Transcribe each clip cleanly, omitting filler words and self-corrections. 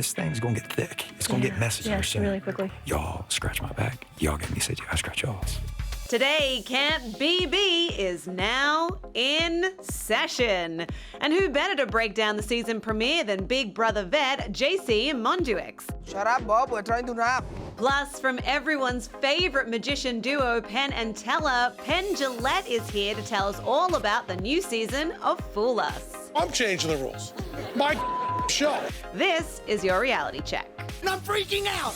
this thing's gonna get thick. It's gonna get messy here soon. Really quickly. Y'all scratch my back. Y'all get me said, I scratch y'all's. Today, Camp BB is now in session. And who better to break down the season premiere than Big Brother vet JC Mounduix? Shut up, Bob. We're trying to rap. Plus, from everyone's favorite magician duo, Penn and Teller, Penn Jillette is here to tell us all about the new season of Fool Us. I'm changing the rules. My show. This is your reality check. And I'm freaking out.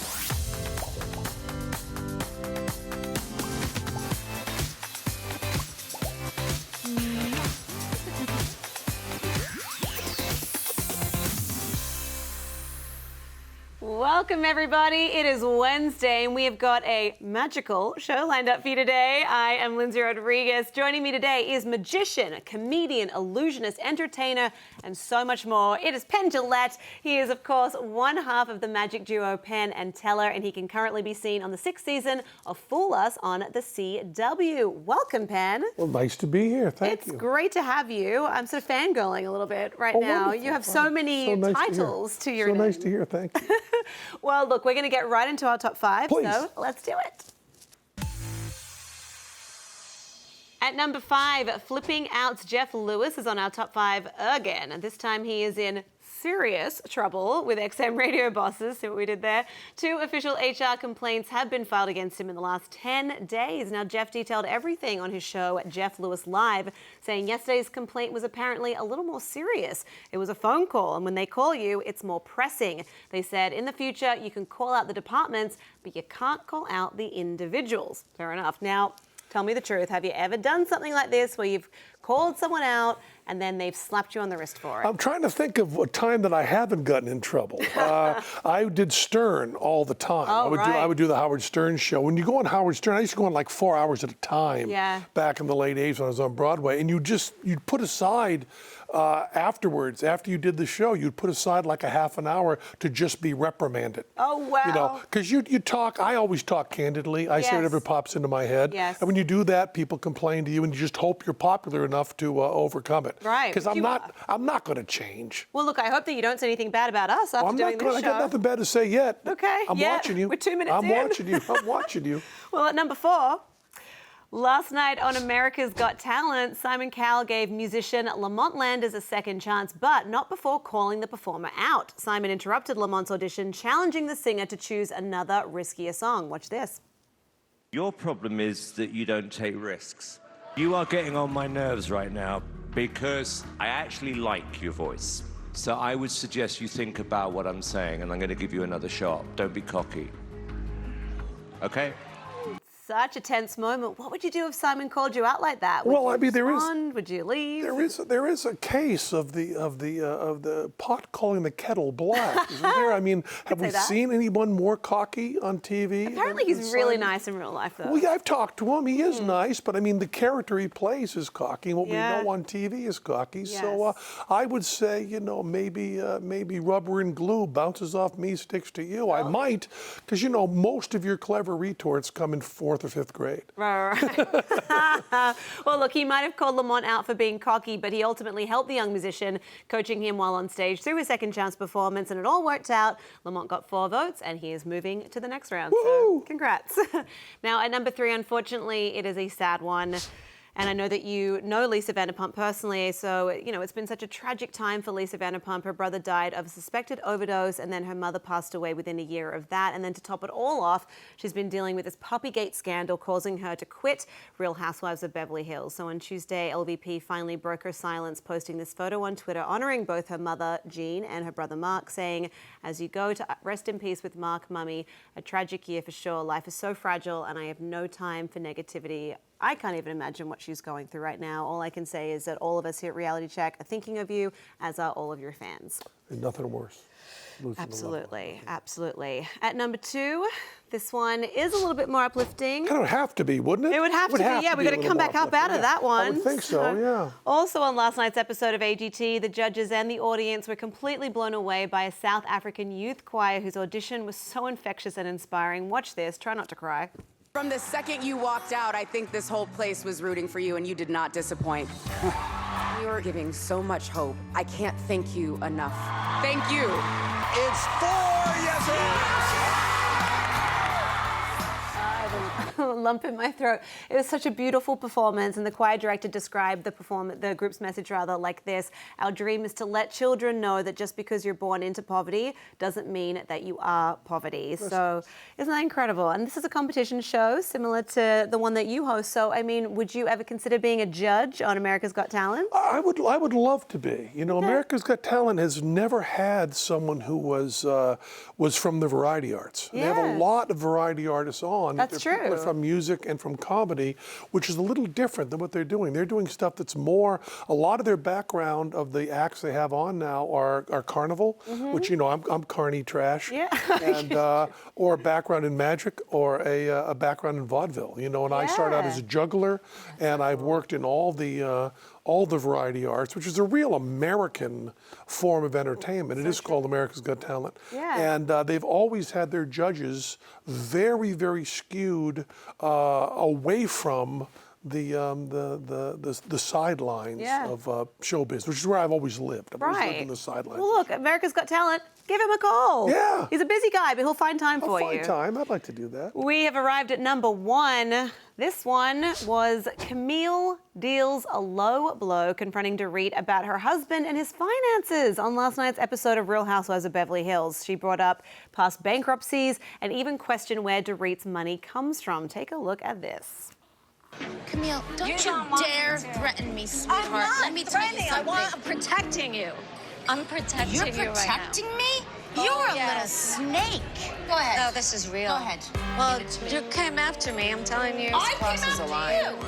Welcome, everybody. It is Wednesday, and we have got a magical show lined up for you today. I am Lyndsey Rodrigues. Joining me today is magician, comedian, illusionist, entertainer, and so much more. It is Penn Jillette. He is, of course, one half of the magic duo Penn and Teller, and he can currently be seen on the 6th season of Fool Us on the CW. Welcome, Penn. Well, nice to be here. Thank you. It's great to have you. I'm sort of fangirling a little bit right now. Wonderful. You have so many titles to your name. So nice to hear. Thank you. Well, look, we're going to get right into our top 5, Please. so let's do it. At number 5, Flipping Out's Jeff Lewis is on our top 5 again. And this time he is in serious trouble with XM radio bosses. See what we did there? 2 official HR complaints have been filed against him in the last 10 days. Now, Jeff detailed everything on his show at Jeff Lewis Live, saying yesterday's complaint was apparently a little more serious. It was a phone call, and when they call you, it's more pressing. They said, in the future, you can call out the departments, but you can't call out the individuals. Fair enough. Now, tell me the truth. Have you ever done something like this where you've called someone out and then they've slapped you on the wrist for it? I'm trying to think of a time that I haven't gotten in trouble. I did Stern all the time. Oh, I would do the Howard Stern show. When you go on Howard Stern, I used to go on like 4 hours at a time back in the late 80s when I was on Broadway. And you'd put aside afterwards, after you did the show, you'd put aside like a half an hour to just be reprimanded. Oh, wow. You know, because you talk, I always talk candidly. I say whatever pops into my head. Yes. And when you do that, people complain to you and you just hope you're popular enough to overcome it. Right. Because I'm not going to change. Well, look, I hope that you don't say anything bad about us after doing this show. I got nothing bad to say yet. Okay. I'm watching you. We're 2 minutes in. I'm watching you. I'm watching you. Well, at number 4, last night on America's Got Talent, Simon Cowell gave musician Lamont Landers a second chance, but not before calling the performer out. Simon interrupted Lamont's audition, challenging the singer to choose another riskier song. Watch this. Your problem is that you don't take risks. You are getting on my nerves right now because I actually like your voice. So I would suggest you think about what I'm saying, and I'm going to give you another shot. Don't be cocky. Okay? Such a tense moment. What would you do if Simon called you out like that? Well, I mean, there is. Would you leave? There is a case of the pot calling the kettle black, isn't there? I mean, have we seen anyone more cocky on TV? Apparently, he's really nice in real life, though. Well, yeah, I've talked to him. He is nice, but I mean, the character he plays is cocky. What we know on TV is cocky. Yes. So I would say, you know, maybe rubber and glue bounces off me, sticks to you. I might, because you know, most of your clever retorts come in 4th or 5th grade. Right. Well, look, he might have called Lamont out for being cocky, but he ultimately helped the young musician, coaching him while on stage through his second chance performance, and it all worked out. Lamont got 4 votes, and he is moving to the next round. Woo-hoo! So, congrats. Now, at number 3, unfortunately, it is a sad one. And I know that you know Lisa Vanderpump personally, so, you know, it's been such a tragic time for Lisa Vanderpump. Her brother died of a suspected overdose, and then her mother passed away within a year of that. And then to top it all off, she's been dealing with this Puppygate scandal, causing her to quit Real Housewives of Beverly Hills. So on Tuesday, LVP finally broke her silence, posting this photo on Twitter, honoring both her mother, Jean, and her brother, Mark, saying, "As you go to rest in peace with Mark, Mummy, a tragic year for sure. Life is so fragile, and I have no time for negativity." I can't even imagine what she's going through right now. All I can say is that all of us here at Reality Check are thinking of you, as are all of your fans. And nothing worse. Absolutely, absolutely. At number 2, this one is a little bit more uplifting. Kind of have to be, wouldn't it? It would have to be, yeah. We've got to come back up out of that one. I would think so, yeah. Also on last night's episode of AGT, the judges and the audience were completely blown away by a South African youth choir whose audition was so infectious and inspiring. Watch this. Try not to cry. From the second you walked out, I think this whole place was rooting for you, and you did not disappoint. You're giving so much hope. I can't thank you enough. Thank you. It's 4. Yes, it is. Lump in my throat. It was such a beautiful performance, and the choir director described the group's message like this: "Our dream is to let children know that just because you're born into poverty doesn't mean that you are poverty." So, isn't that incredible? And this is a competition show similar to the one that you host. So, I mean, would you ever consider being a judge on America's Got Talent? I would love to be. You know, America's Got Talent has never had someone who was from the variety arts. Yeah. They have a lot of variety artists on. That's true. People from music and from comedy, which is a little different than what they're doing. They're doing stuff that's more, a lot of their background of the acts they have on now are carnival, which, you know, I'm carny trash. Yeah. And, or a background in magic, or a background in vaudeville, you know, and I started out as a juggler, and I've worked in all the variety arts, which is a real American form of entertainment. It is called America's Got Talent. Yeah. And they've always had their judges very, very skewed away from the sidelines of showbiz, which is where I've always lived. I've always lived on the sidelines. Well, look, America's Got Talent. Give him a call. Yeah. He's a busy guy, but he'll find time for you. I'll find time. I'd like to do that. We have arrived at number 1. This one was Camille deals a low blow confronting Dorit about her husband and his finances on last night's episode of Real Housewives of Beverly Hills. She brought up past bankruptcies and even questioned where Dorit's money comes from. Take a look at this. Camille, don't you dare threaten me, sweetheart. I'm not Let me tell you threatening. something. I'm protecting you. I'm protecting You're you right now. protecting me? Oh, You're a yes. little snake. Go ahead. No, this is real. Go ahead. Well, you came after me. I'm telling you, I this crosses came a after line. you.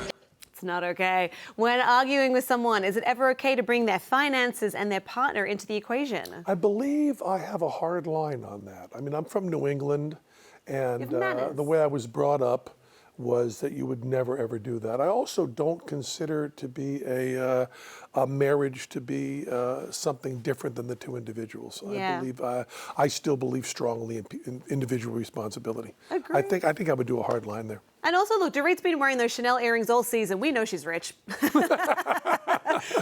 It's not okay. When arguing with someone, is it ever okay to bring their finances and their partner into the equation? I believe I have a hard line on that. I mean, I'm from New England, and the way I was brought up was that you would never, ever do that. I also don't consider it to be a marriage to be something different than the two individuals. Yeah. I still believe strongly in individual responsibility. Agreed. I think I would do a hard line there. And also, look, Dorit's been wearing those Chanel earrings all season. We know she's rich.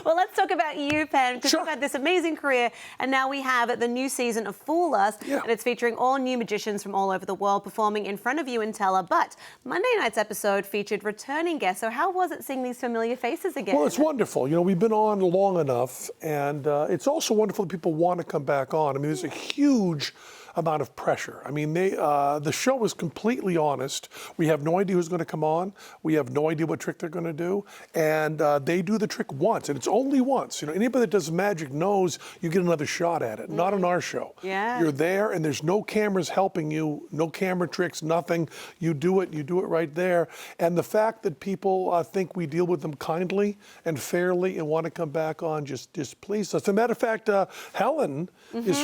Well, let's talk about you, Penn, because you've had this amazing career, and now we have the new season of Fool Us, and it's featuring all new magicians from all over the world performing in front of you and Teller. But Monday night's episode featured returning guests. So how was it seeing these familiar faces again? Well, it's wonderful. You know, we've been on long enough, and it's also wonderful that people want to come back on. I mean, there's a huge amount of pressure. I mean, the show is completely honest. We have no idea who's going to come on. We have no idea what trick they're going to do. And they do the trick once, and it's only once. You know, anybody that does magic knows you get another shot at it. Not on our show. Yeah. You're there, and there's no cameras helping you, no camera tricks, nothing. You do it right there. And the fact that people think we deal with them kindly and fairly and want to come back on just displeases us. As a matter of fact, Helen is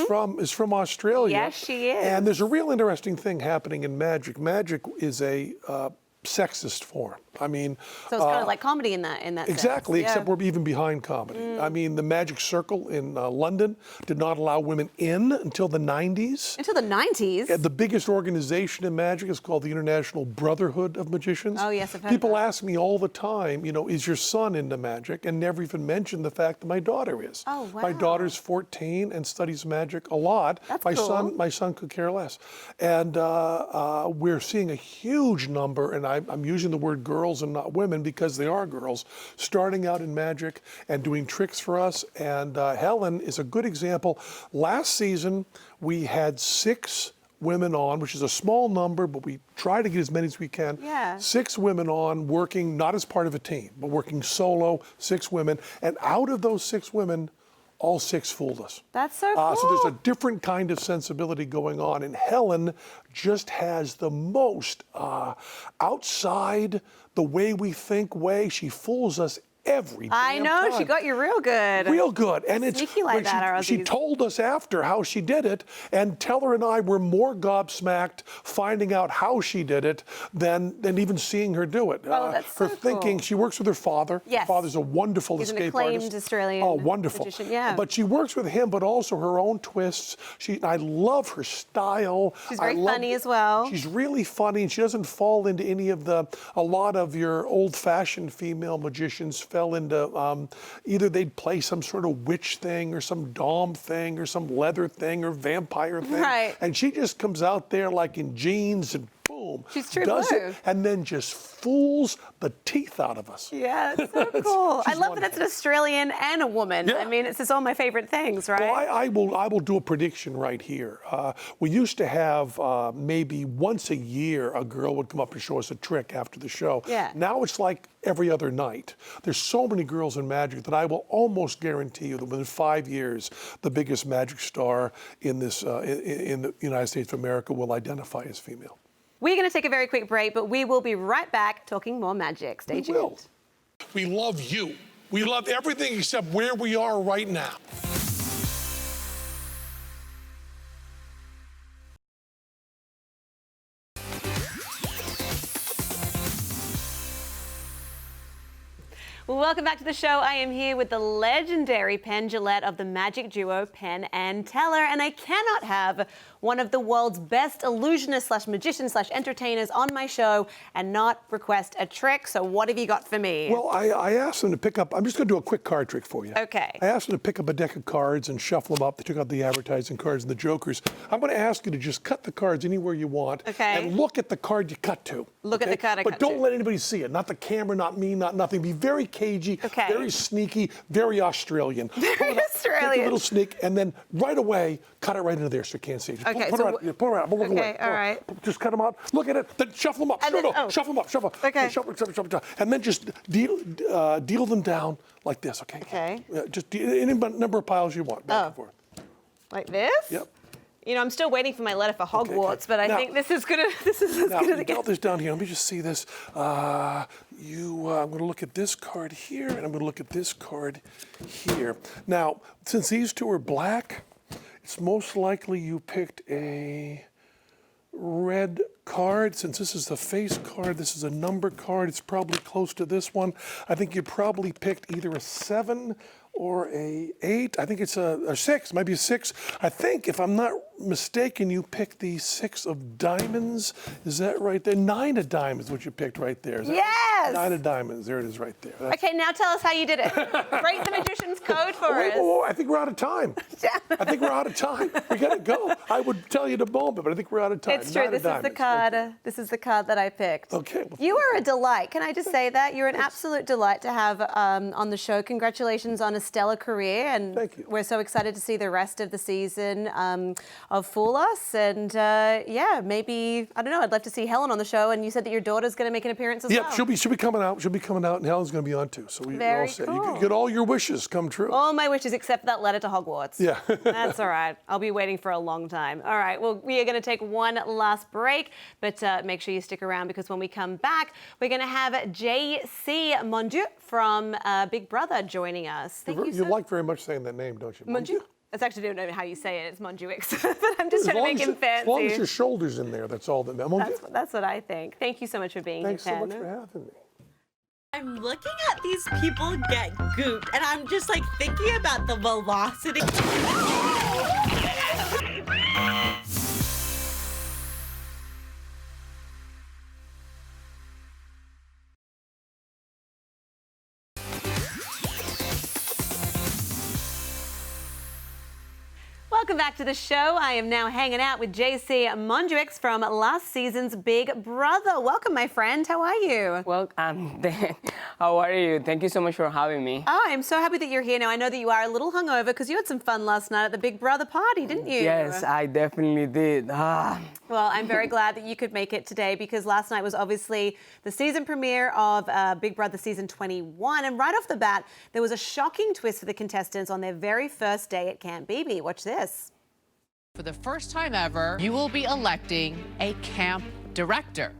from Australia. Yes, she is. And there's a real interesting thing happening in magic. Magic is a sexist form. I mean, so it's kind of like comedy in that exactly, sense. except we're even behind comedy. I mean, the Magic Circle in London did not allow women in until the 90s. Until the 90s? The biggest organization in magic is called the International Brotherhood of Magicians. Oh, yes, I've heard People that. ask me all the time, you know, is your son into magic? And never even mention the fact that my daughter is. Oh, wow. My daughter's 14 and studies magic a lot. That's my cool. My son could care less. And we're seeing a huge number, and I'm using the word girls and not women because they are girls, starting out in magic and doing tricks for us. And Helen is a good example. Last season, we had 6 women on, which is a small number, but we try to get as many as we can. Yeah. 6 women on, working not as part of a team, but working solo, 6 women. And out of those 6 women, all 6 fooled us. That's so cool. So there's a different kind of sensibility going on. And Helen just has the most outside the way we think way. She fools us every I damn know, time. she got you real good. Real good. And it's Sneaky like when that, she Aussies. told us after how she did it, and Teller and I were more gobsmacked finding out how she did it than even seeing her do it. Oh, that's her so thinking, cool. she works with her father. Yes. Her father's a wonderful He's an escape acclaimed artist. Australian Oh, wonderful. magician, yeah. But she works with him, but also her own twists. I love her style. She's very funny as well. She's really funny, and she doesn't fall into a lot of your old-fashioned female magicians' fell into either they'd play some sort of witch thing or some dom thing or some leather thing or vampire thing. Right. And she just comes out there like in jeans and boom. She's true does blue. it, and then just fools the teeth out of us. Yeah, it's so cool. I She's love that it's an Australian and a woman. Yeah. I mean, it's just all my favorite things, right? Well, I will do a prediction right here. We used to have maybe once a year a girl would come up and show us a trick after the show. Yeah. Now it's like every other night. There's so many girls in magic that I will almost guarantee you that within 5 years, the biggest magic star in this in the United States of America will identify as female. We're going to take a very quick break, but we will be right back talking more magic. Stay tuned. Will. We love you. We love everything except where we are right now. Well, welcome back to the show. I am here with the legendary Penn Jillette of the magic duo Penn and Teller, and I cannot have one of the world's best illusionists / magicians / entertainers on my show and not request a trick. So what have you got for me? Well, I asked them to pick up, I'm just going to do a quick card trick for you. Okay. I asked them to pick up a deck of cards and shuffle them up. They took out the advertising cards and the jokers. I'm going to ask you to just cut the cards anywhere you want. Okay. And look at the card you cut to. Look at the card I But cut don't to. let anybody see it. Not the camera, not me, not nothing. Be very cagey, Okay. very sneaky, very Australian. Very Take a Australian. little sneak and then right away cut it right into there so you can't see it. Just Okay, Put so it right, put it right, look okay, away. all right. Just cut them out. Look at it. Then shuffle them up. And then- oh. Shuffle them up. Shuffle. Okay. Shuffle them. And then just deal them down like this, okay? Okay. Yeah, just any number of piles you want, back and forth. Like this? Yep. You know, I'm still waiting for my letter for Hogwarts, but I Now- think this is as Now, good as it got gets. this down here. Let me just see this. I'm going to look at this card here, and I'm going to look at this card here. Now, since these two are black, it's most likely you picked a red card. Since this is the face card, this is a number card. It's probably close to this one. I think you probably picked either a 7 or a 8. I think it's a 6, maybe a 6. I think, if I'm not mistaken, you picked the 6 of diamonds. Is that right there? 9 of diamonds, what you picked right there. Is that Yes! 9 of diamonds. There it is right there. That's- Okay, now tell us how you did it. Break the magician's code for Wait, us. whoa, I think we're out of time. I think we're out of time. We got to go. I would tell you the moment, but I think we're out of time. It's true. 9 of This is the diamonds. card. This is the card that I picked. Okay. Well, You are a delight. Can I just say that? You're an absolute delight to have on the show. Congratulations on a stellar career. And Thank you. We're so excited to see the rest of the season of Fool Us. And yeah, maybe, I don't know, I'd love to see Helen on the show. And you said that your daughter's going to make an appearance as yeah, well. she'll be coming out. She'll be coming out, and Helen's going to be on too. So we're Very all set. cool. You get all your wishes come true. All my wishes except that letter to Hogwarts. Yeah. That's all right. I'll be waiting for a long time. All right. Well, we are going to take one last break, but make sure you stick around because when we come back, we're going to have JC Mounduix from Big Brother joining us. Thank you You so like very much saying that name, don't you? Mounduix. That's actually, I don't know how you say it. It's Mounduix, but I'm just trying to make him fancy. As long as your shoulder's in there, that's all that matters. That's what I think. Thank you so much for being Thanks here, so Penn. much for having me. I'm looking at these people get gooped, and I'm just like thinking about the velocity. Welcome back to the show. I am now hanging out with JC Mounduix from last season's Big Brother. Welcome, my friend. How are you? Well, how are you? Thank you so much for having me. Oh, I'm so happy that you're here now. I know that you are a little hungover because you had some fun last night at the Big Brother party, didn't you? Yes, I definitely did. Well, I'm very glad that you could make it today because last night was obviously the season premiere of Big Brother season 21. And right off the bat, there was a shocking twist for the contestants on their very first day at Camp BB. Watch this. For the first time ever, you will be electing a camp director.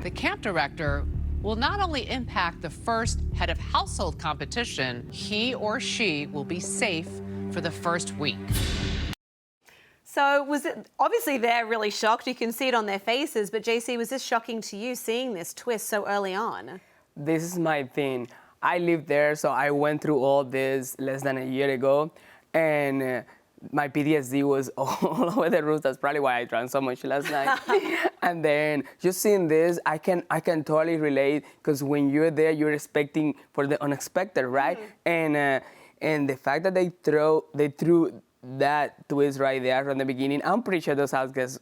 The camp director will not only impact the first head of household competition, he or she will be safe for the first week. So was it, obviously they're really shocked. You can see it on their faces, but JC, was this shocking to you seeing this twist so early on? This is my thing. I lived there, so I went through all this less than a year ago. And my PTSD was all over the roof. That's probably why I drank so much last night. And then just seeing this, I can totally relate, because when you're there, you're expecting for the unexpected, right? And the fact that they threw that twist right there from the beginning, I'm pretty sure those house guests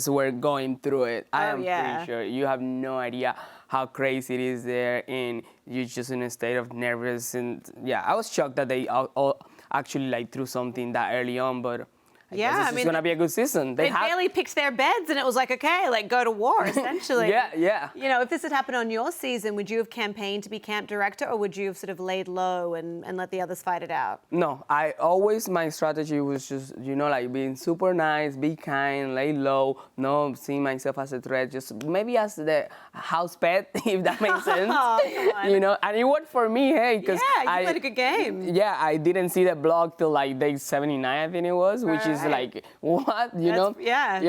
were going through it. I am pretty sure. You have no idea how crazy it is there, and you're just in a state of nervous. And yeah, I was shocked that they all actually like threw something that early on, but I guess it's gonna be a good season. They barely picked their beds, and it was like, okay, like go to war, essentially. Yeah. You know, if this had happened on your season, would you have campaigned to be camp director, or would you have sort of laid low and let the others fight it out? No, my strategy was just, like being super nice, be kind, lay low, no seeing myself as a threat, just maybe as the house pet, if that makes sense. And it worked for me, hey, because you played a good game. Yeah, I didn't see the blog till like day 79, I think it was, which is like, what, know? Yeah,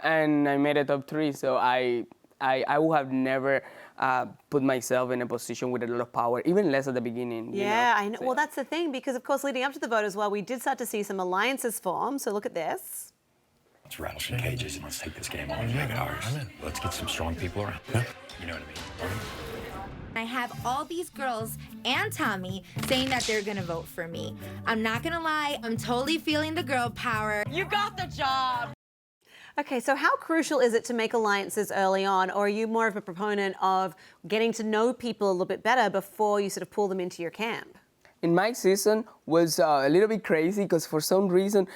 and I made it top 3, so I would have never put myself in a position with a lot of power, even less at the beginning. I know. Well, that's the thing, because of course, leading up to the vote as well, we did start to see some alliances form. So look at this. Let's rattle some cages and let's take this game on and make it ours. Let's get some strong people around. You know what I mean? I have all these girls and Tommy saying that they're gonna vote for me. I'm not gonna lie, I'm totally feeling the girl power. You got the job. Okay, so how crucial is it to make alliances early on, or are you more of a proponent of getting to know people a little bit better before you sort of pull them into your camp? In my season was a little bit crazy, because for some reason,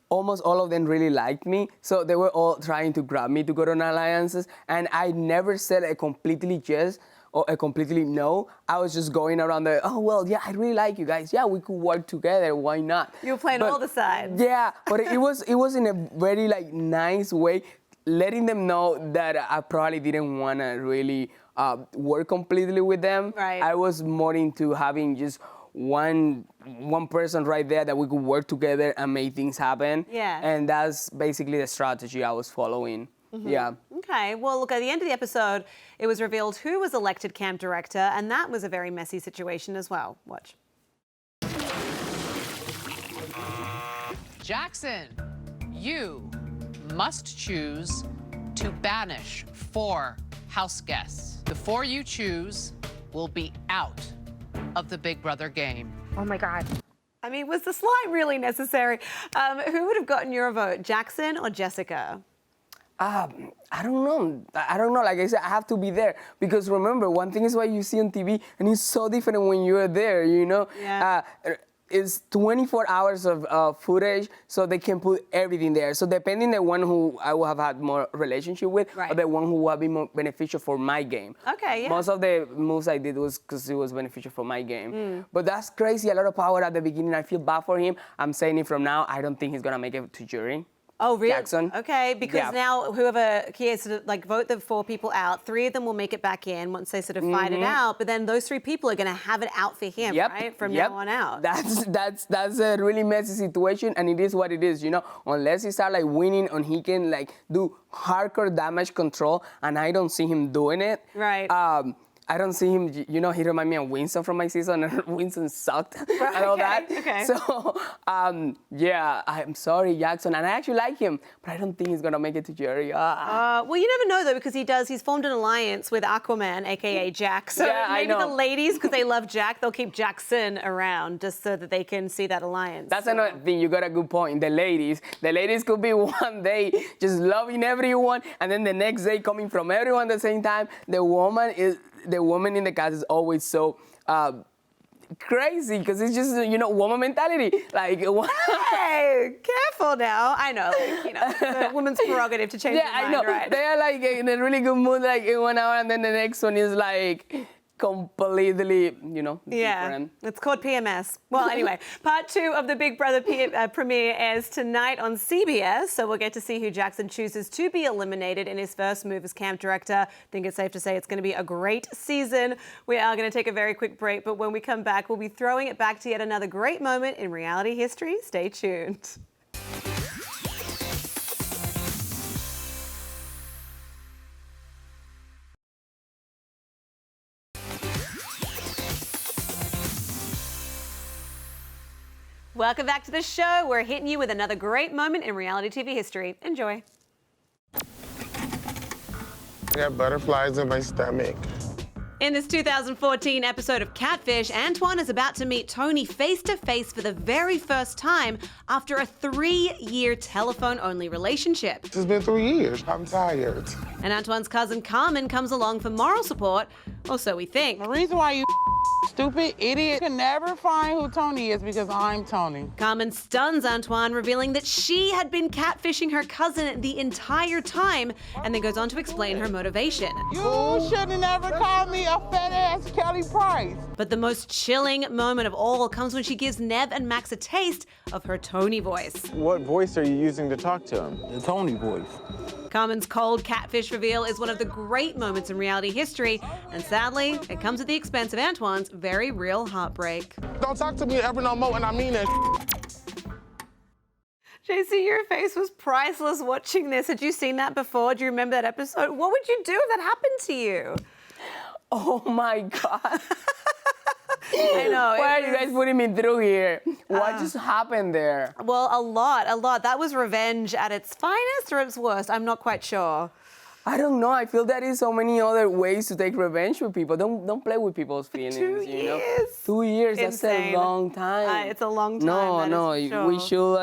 almost all of them really liked me, so they were all trying to grab me to go on alliances, and I never said a completely yes or a completely no. I was just going around there, oh, well, yeah, I really like you guys. Yeah, we could work together, why not? You were playing all the sides. Yeah, but it was in a very nice way, letting them know that I probably didn't want to really work completely with them. Right. I was more into having just one person right there that we could work together and make things happen. Yeah. And that's basically the strategy I was following. Yeah. Okay, well, look, at the end of the episode, it was revealed who was elected camp director, and that was a very messy situation as well. Watch. Jackson, you must choose to banish 4 house guests. The 4 you choose will be out of the Big Brother game. Oh my God. I mean, was the slime really necessary? Who would have gotten your vote, Jackson or Jessica? I don't know. Like I said, I have to be there, because remember, one thing is what you see on TV, and it's so different when you're there. Yeah. It's 24 hours of footage, so they can put everything there. So depending the one who I will have had more relationship with, or the one who will be more beneficial for my game. Okay, yeah. Most of the moves I did was because it was beneficial for my game. But that's crazy, a lot of power at the beginning. I feel bad for him. I'm saying it from now. I don't think he's gonna make it to jury. Oh, really? Jackson. Okay, because now whoever he has to vote the 4 people out, 3 of them will make it back in once they sort of fight it out. But then those 3 people are going to have it out for him, right? From now on out. That's a really messy situation, and it is what it is. Unless he start winning, and he can do hardcore damage control, and I don't see him doing it. Right. I don't see him, he remind me of Winston from my season, and Winston sucked and all that. Okay. So, yeah, I'm sorry, Jackson, and I actually like him, but I don't think he's gonna make it to jury. Well, you never know, though, because he's formed an alliance with Aquaman, aka Jack. So maybe the ladies, because they love Jack, they'll keep Jackson around just so that they can see that alliance. That's another thing, you got a good point. The ladies could be one day just loving everyone, and then the next day coming from everyone at the same time. The woman in the cast is always so crazy, because it's just, woman mentality. Hey, careful now. I know, it's a woman's prerogative to change their mind, I know. Right? They are in a really good mood in 1 hour, and then the next one is completely, different. It's called PMS. Well, anyway, part 2 of the Big Brother premiere airs tonight on CBS, so we'll get to see who Jackson chooses to be eliminated in his first move as camp director. I think it's safe to say it's going to be a great season. We are going to take a very quick break, but when we come back, we'll be throwing it back to yet another great moment in reality history. Stay tuned. Welcome back to the show. We're hitting you with another great moment in reality TV history. Enjoy. I got butterflies in my stomach. In this 2014 episode of Catfish, Antwane is about to meet Tony face-to-face for the very first time after a 3-year telephone-only relationship. It's been 3 years. I'm tired. And Antwane's cousin Carmen comes along for moral support, or so we think. The reason why you stupid idiot can never find who Tony is because I'm Tony. Carmen stuns Antwane, revealing that she had been catfishing her cousin the entire time, and then goes on to explain her motivation. You should have never called me a fat-ass Kelly Price. But the most chilling moment of all comes when she gives Nev and Max a taste of her Tony voice. What voice are you using to talk to him? The Tony voice. Carmen's cold catfish reveal is one of the great moments in reality history, and sadly, it comes at the expense of Antwane's very real heartbreak. Don't talk to me ever no more, and I mean it. JC, your face was priceless watching this. Had you seen that before? Do you remember that episode? What would you do if that happened to you? Oh my God. I know. Why are you guys putting me through here? What just happened there? Well, a lot. That was revenge at its finest or its worst. I'm not quite sure. I don't know. I feel there is so many other ways to take revenge with people. Don't play with people's feelings. 2 you know? years. 2 years. Insane. That's a long time. It's a long time. No. Sure. We should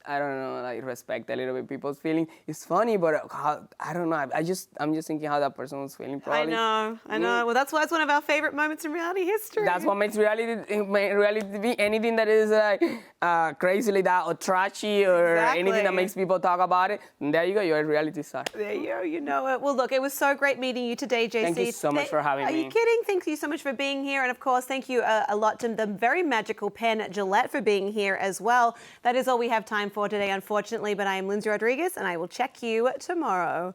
I don't know, respect a little bit people's feelings. It's funny, but I don't know. I'm just thinking how that person was feeling. Probably. I know. Well, that's why it's one of our favorite moments in reality history. That's what makes reality TV. Anything that is crazy like that or trashy or anything that makes people talk about it. And there you go. You're a reality star. There you go. You know it. Well, look, it was so great meeting you today, JC. Thank you so much for having me. Are you kidding? Thank you so much for being here. And of course, thank you a lot to the very magical Penn Jillette for being here as well. That is all we have time for today, unfortunately. But I am Lyndsey Rodrigues, and I will check you tomorrow.